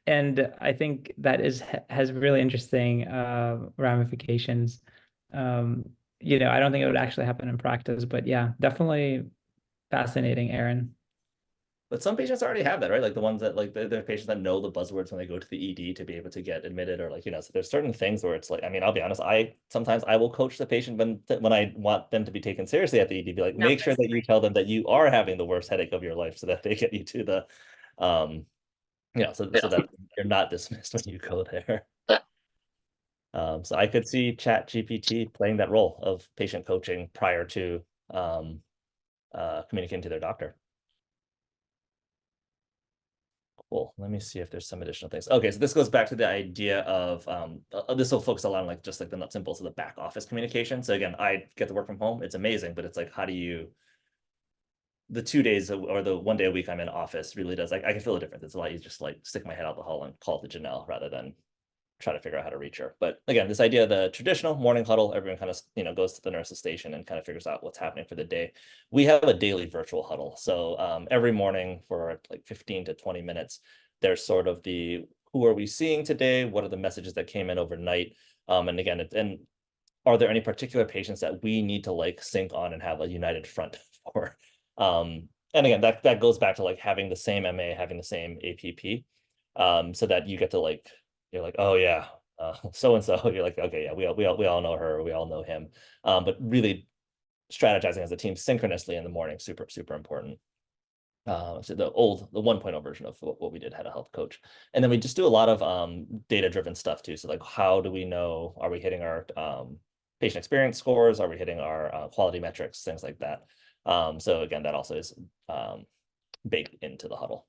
And I think that has really interesting ramifications. I don't think it would actually happen in practice, but yeah, definitely fascinating, Aaron. But some patients already have that, right? Like the ones that like they're patients that know the buzzwords when they go to the ED to be able to get admitted, or like, you know, so there's certain things where it's like, I mean, I'll be honest, sometimes I will coach the patient when I want them to be taken seriously at the ED, be like, make sure that you tell them that you are having the worst headache of your life so that they get you to the so that you're not dismissed when you go there. So I could see Chat GPT playing that role of patient coaching prior to communicating to their doctor. Cool. Let me see if there's some additional things. Okay, so this goes back to the idea of this will focus a lot on like just like the nuts and bolts of the back office communication. So again, I get to work from home. It's amazing, but it's like, how do you the 2 days or the 1 day a week I'm in office really does, like, I can feel the difference. It's a lot easier just like stick my head out the hall and call to Janelle rather than try to figure out how to reach her. But again, this idea of the traditional morning huddle, everyone kind of, goes to the nurse's station and kind of figures out what's happening for the day. We have a daily virtual huddle. So every morning for like 15 to 20 minutes, there's sort of who are we seeing today? What are the messages that came in overnight? And again, and are there any particular patients that we need to like sync on and have a united front for? And again, that goes back to like having the same MA, having the same APP, so that you get to like, you're like, oh yeah, so and so. You're like, okay, yeah, we all know her, we all know him. But really strategizing as a team synchronously in the morning, super important. So the 1.0 version of what we did had a health coach, and then we just do a lot of data driven stuff too. So like, how do we know, are we hitting our patient experience scores? Are we hitting our quality metrics? Things like that. So again, that also is baked into the huddle.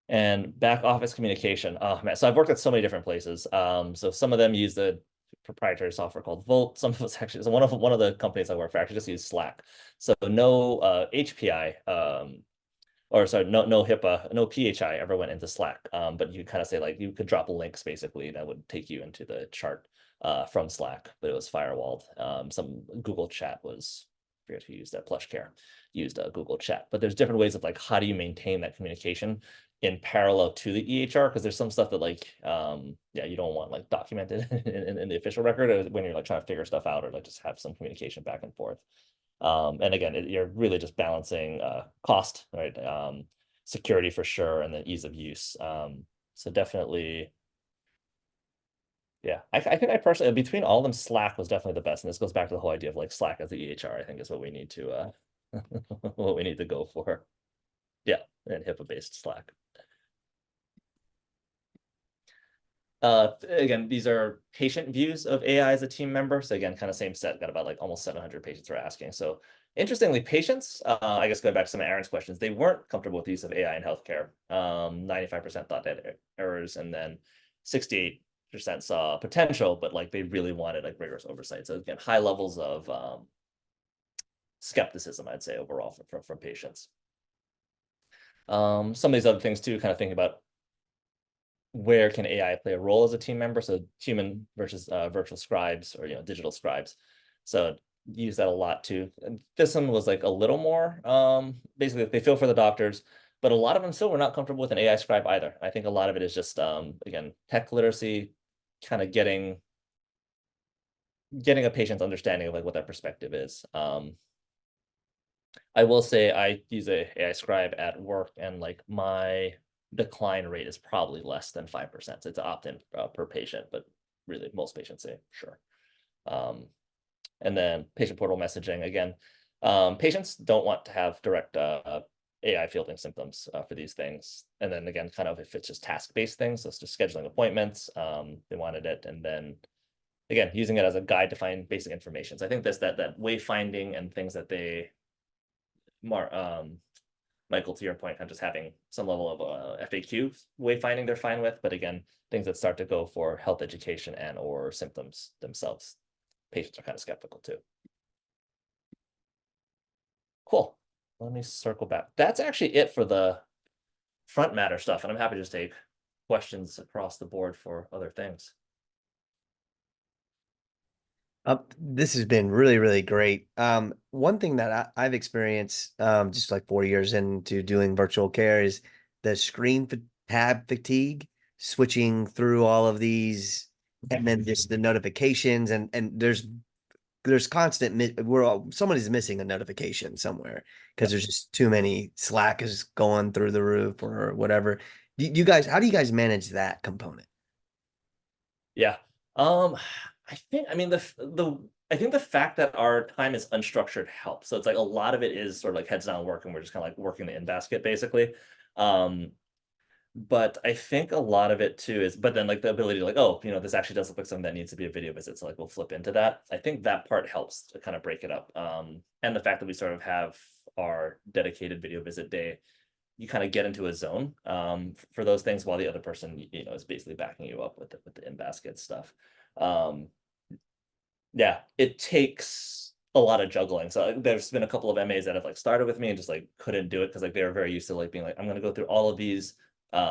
And back office communication. Oh man, so I've worked at so many different places. So some of them use the proprietary software called Volt. Some of us actually, so one of the companies I work for actually just use Slack. So no HPI, or sorry, no HIPAA, no PHI ever went into Slack. But you kind of say like, you could drop links basically that would take you into the chart from Slack, but it was firewalled. Some Google Chat was, I forget who used that, PlushCare used Google Chat. But there's different ways of like, how do you maintain that communication in parallel to the EHR? Because there's some stuff that like, you don't want like documented in the official record when you're like trying to figure stuff out, or like just have some communication back and forth. And again, you're really just balancing cost, right? Security for sure, and then ease of use. So definitely, yeah, I think I personally, between all of them, Slack was definitely the best. And this goes back to the whole idea of like Slack as the EHR, I think is what we need to what we need to go for. Yeah, and HIPAA based Slack. Again, these are patient views of AI as a team member. So again, kind of same set, got about like almost 700 patients were asking. So interestingly, patients, I guess going back to some of Aaron's questions, they weren't comfortable with the use of AI in healthcare. 95% thought that errors, and then 68% saw potential, but like they really wanted like rigorous oversight. So again, high levels of skepticism, I'd say, overall from patients. Some of these other things too, kind of thinking about where can AI play a role as a team member? So human versus virtual scribes, or digital scribes. So use that a lot too. And this one was like a little more basically they feel for the doctors, but a lot of them still were not comfortable with an AI scribe either. I think a lot of it is just again, tech literacy, kind of getting a patient's understanding of like what that perspective is. I will say I use a AI scribe at work, and like my decline rate is probably less than 5%. So it's opt-in per patient, but really most patients say sure. And then patient portal messaging, again, patients don't want to have direct AI fielding symptoms for these things. And then again, kind of if it's just task-based things, so it's just scheduling appointments, they wanted it. And then again, using it as a guide to find basic information. So I think that wayfinding and things that they Michael, to your point, kind of just having some level of FAQ wayfinding they're fine with, but again, things that start to go for health education and or symptoms themselves, patients are kind of skeptical too. Cool. Let me circle back. That's actually it for the front matter stuff, and I'm happy to just take questions across the board for other things. This has been really, really great. One thing that I've experienced, just like 4 years into doing virtual care, is the screen tab fatigue, switching through all of these, and then just the notifications, and there's there's constant somebody's missing a notification somewhere because there's just too many. Slack is going through the roof or whatever. You guys, how do you guys manage that component? Yeah. I think, I mean, I think the fact that our time is unstructured helps. So it's like a lot of it is sort of like heads down work, and we're just kind of like working the in basket basically. But I think a lot of it too is, but then like the ability to like, oh, you know, this actually does look like something that needs to be a video visit. So like we'll flip into that. I think that part helps to kind of break it up. And the fact that we sort of have our dedicated video visit day, you kind of get into a zone for those things while the other person, you know, is basically backing you up with the in-basket stuff. Yeah, it takes a lot of juggling. So there's been a couple of MAs that have like started with me and just like couldn't do it because like they were very used to like being like, I'm gonna go through all of these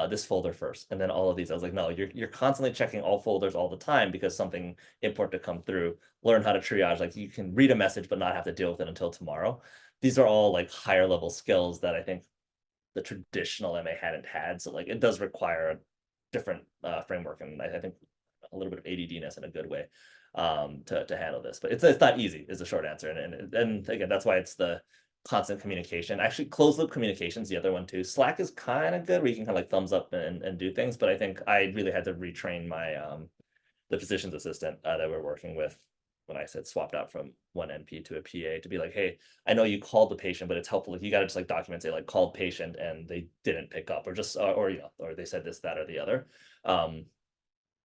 this folder first and then all of these. I was like, no, you're constantly checking all folders all the time because something important to come through. Learn how to triage. Like you can read a message but not have to deal with it until tomorrow. These are all like higher level skills that I think the traditional MA hadn't had. So like it does require a different framework, and I think a little bit of ADD-ness in a good way to handle this. But it's not easy is the short answer. And again, that's why it's the constant communication. Actually, closed loop communication is the other one too. Slack is kind of good where you can kind of like thumbs up and do things. But I think I really had to retrain my the physician's assistant that we're working with when I said swapped out from one NP to a PA to be like, hey, I know you called the patient, but it's helpful if you got to just like document, say like called patient and they didn't pick up, or just or you know, or they said this, that, or the other,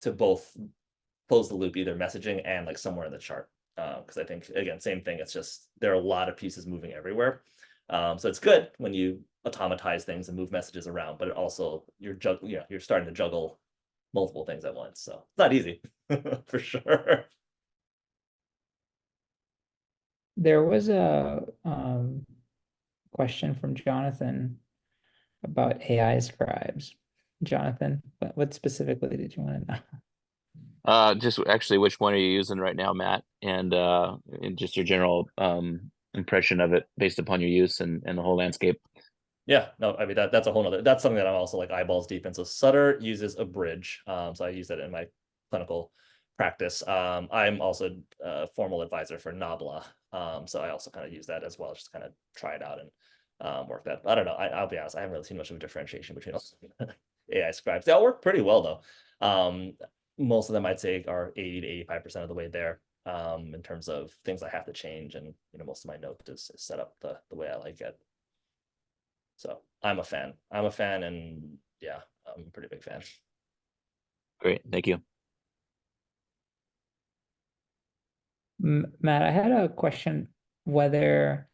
to both close the loop, either messaging and like somewhere in the chart. Because I think again, same thing. It's just there are a lot of pieces moving everywhere. So it's good when you automatize things and move messages around, but it also you're starting to juggle multiple things at once. So it's not easy for sure. There was a question from Jonathan about AI scribes. Jonathan, what specifically did you want to know? Just actually, which one are you using right now, Matt? And just your general impression of it based upon your use and the whole landscape. Yeah, no, I mean that's a whole nother, that's something that I'm also like eyeballs deep in. So Sutter uses a bridge. So I use that in my clinical practice. I'm also a formal advisor for Nabla. So I also kind of use that as well, just kind of try it out and work that. I don't know. I'll be honest, I haven't really seen much of a differentiation between AI scribes. They all work pretty well though. Most of them I'd say are 80 to 85% of the way there. In terms of things I have to change, and you know, most of my note is set up the way I like it. So I'm a fan, and yeah, I'm a pretty big fan. Great, thank you. Matt, I had a question whether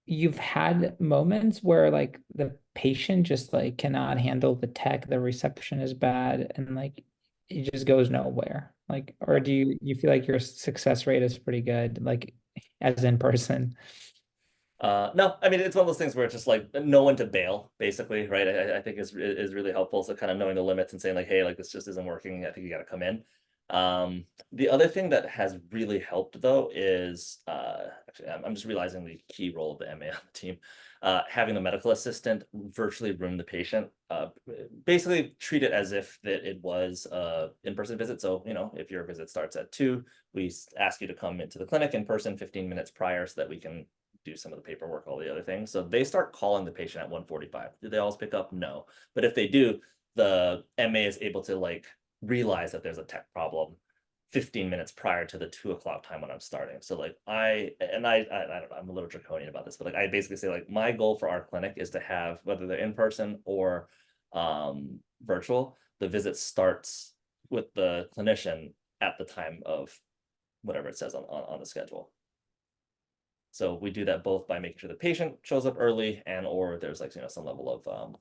you've had moments where like the patient just like cannot handle the tech, the reception is bad, and like it just goes nowhere. Like, or do you feel like your success rate is pretty good, like as in person? No, I mean, it's one of those things where it's just like no one to bail, basically, right? I think is really helpful. So kind of knowing the limits and saying like, hey, like this just isn't working. I think you got to come in. The other thing that has really helped though is actually I'm just realizing the key role of the MA on the team. Having the medical assistant virtually room the patient, basically treat it as if that it was a in-person visit. So, you know, if your visit starts at 2, we ask you to come into the clinic in person 15 minutes prior so that we can do some of the paperwork, all the other things. So they start calling the patient at 1:45. Do they always pick up? No. But if they do, the MA is able to like realize that there's a tech problem 15 minutes prior to the 2 o'clock time when I'm starting. So like I don't know, I'm a little draconian about this, but like I basically say like my goal for our clinic is to have, whether they're in person or virtual, the visit starts with the clinician at the time of whatever it says on the schedule. So we do that both by making sure the patient shows up early and or there's like, you know, some level of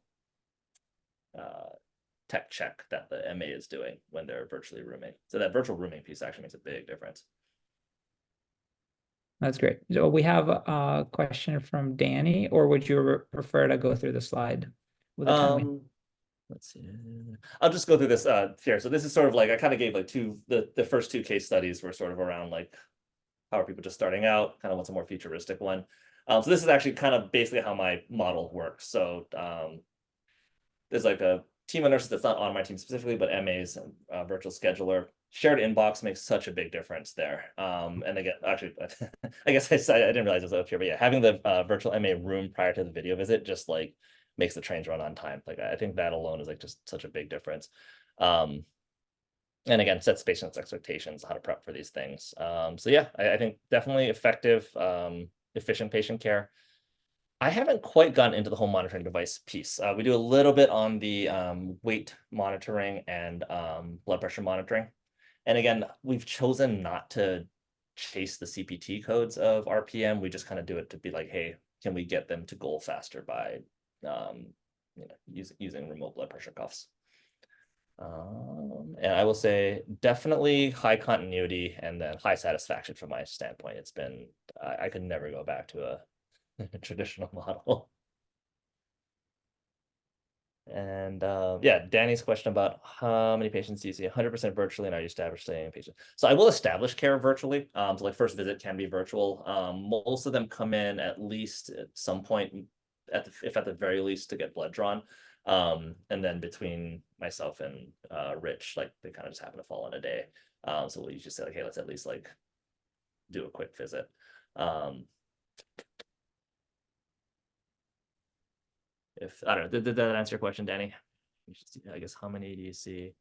tech check that the MA is doing when they're virtually rooming. So that virtual rooming piece actually makes a big difference. That's great. So we have a question from Danny, or would you prefer to go through the slide with the timing? Let's see. I'll just go through this here. So this is sort of like I kind of gave like the first 2 case studies were sort of around like how are people just starting out, kind of what's a more futuristic one. So this is actually kind of basically how my model works. So there's like a team of nurses that's not on my team specifically, but MAs, virtual scheduler, shared inbox makes such a big difference there. And again, actually, I guess I didn't realize it was up here, but yeah, having the virtual MA room prior to the video visit just like makes the trains run on time. Like I think that alone is like just such a big difference. And again, sets patients' expectations, how to prep for these things. So yeah, I think definitely effective, efficient patient care. I haven't quite gotten into the home monitoring device piece. We do a little bit on the weight monitoring and blood pressure monitoring. And again, we've chosen not to chase the CPT codes of RPM. We just kind of do it to be like, hey, can we get them to goal faster by using remote blood pressure cuffs? And I will say definitely high continuity and then high satisfaction from my standpoint. It's been, I could never go back to a traditional model. And yeah, Danny's question about how many patients do you see 100% virtually and are you establishing patients? So I will establish care virtually. So like first visit can be virtual. Most of them come in at least at some point, if at the very least, to get blood drawn. And then between myself and Rich, like they kind of just happen to fall on a day. So we just say like, hey, let's at least like do a quick visit. If I don't know, did that answer your question, Danny? I guess how many do you see?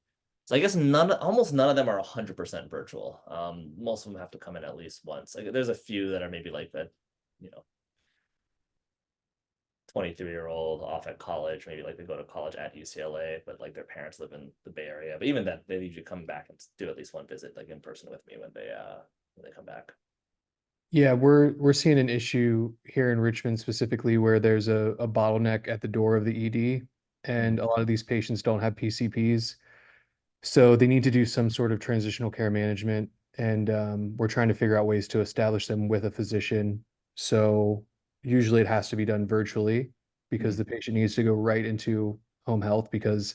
So I guess almost none of them are 100% virtual. Most of them have to come in at least once. Like there's a few that are maybe like that, 23-year-old off at college, maybe like they go to college at UCLA, but like their parents live in the Bay Area. But even then, they usually come back and do at least one visit, like in person with me when they come back. Yeah, we're seeing an issue here in Richmond specifically where there's a bottleneck at the door of the ED, and a lot of these patients don't have PCPs. So they need to do some sort of transitional care management, and we're trying to figure out ways to establish them with a physician. So usually it has to be done virtually because the patient needs to go right into home health because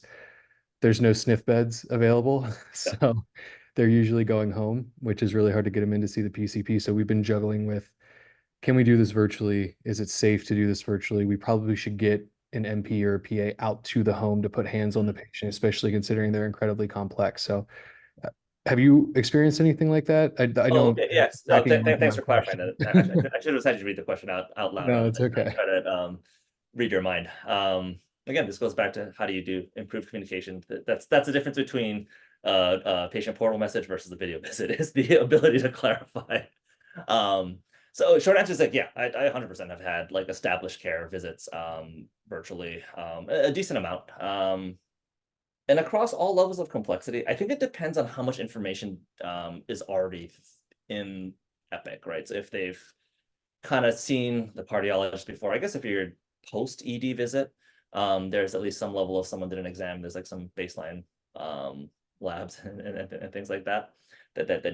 there's no sniff beds available. So they're usually going home, which is really hard to get them in to see the PCP. So we've been juggling with, can we do this virtually? Is it safe to do this virtually? We probably should get an MP or a PA out to the home to put hands on the patient, especially considering they're incredibly complex. So have you experienced anything like that? I know. Okay, yes. No, thanks for clarifying that. I should have had you read the question out loud. No, it's okay. Try to read your mind. Again, this goes back to how do you do improved communication? That's the difference between patient portal message versus the video visit is the ability to clarify. So short answer is like, yeah, I 100% have had like established care visits virtually, a decent amount. And across all levels of complexity, I think it depends on how much information is already in Epic, right? So if they've kind of seen the cardiologist before, I guess if you're post-ED visit, there's at least some level of someone did an exam. There's like some baseline labs and things like that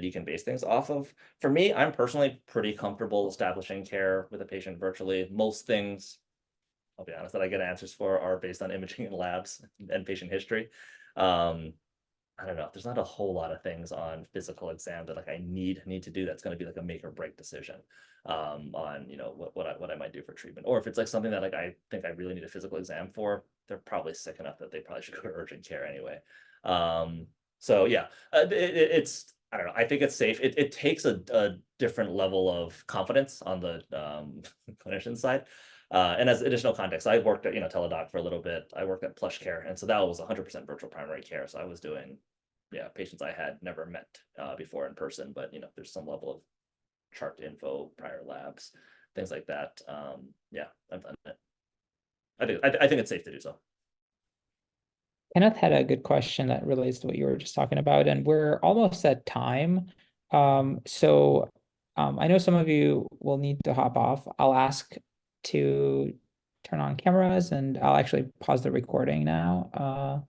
you can base things off of. For me, I'm personally pretty comfortable establishing care with a patient virtually. Most things, I'll be honest, that I get answers for are based on imaging and labs and patient history. I don't know. There's not a whole lot of things on physical exam that like I need to do. That's going to be like a make or break decision on what I might do for treatment. Or if it's like something that like I think I really need a physical exam for, they're probably sick enough that they probably should go to urgent care anyway. So yeah, it's I don't know. I think it's safe. It takes a different level of confidence on the clinician side. And as additional context, I worked at Teledoc for a little bit. I worked at Plush Care, and so that was 100% virtual primary care. So I was doing patients I had never met before in person, but there's some level of chart info, prior labs, things like that. Yeah, I've done it. I think it's safe to do so. Kenneth had a good question that relates to what you were just talking about, and we're almost at time. So I know some of you will need to hop off. I'll ask to turn on cameras and I'll actually pause the recording now.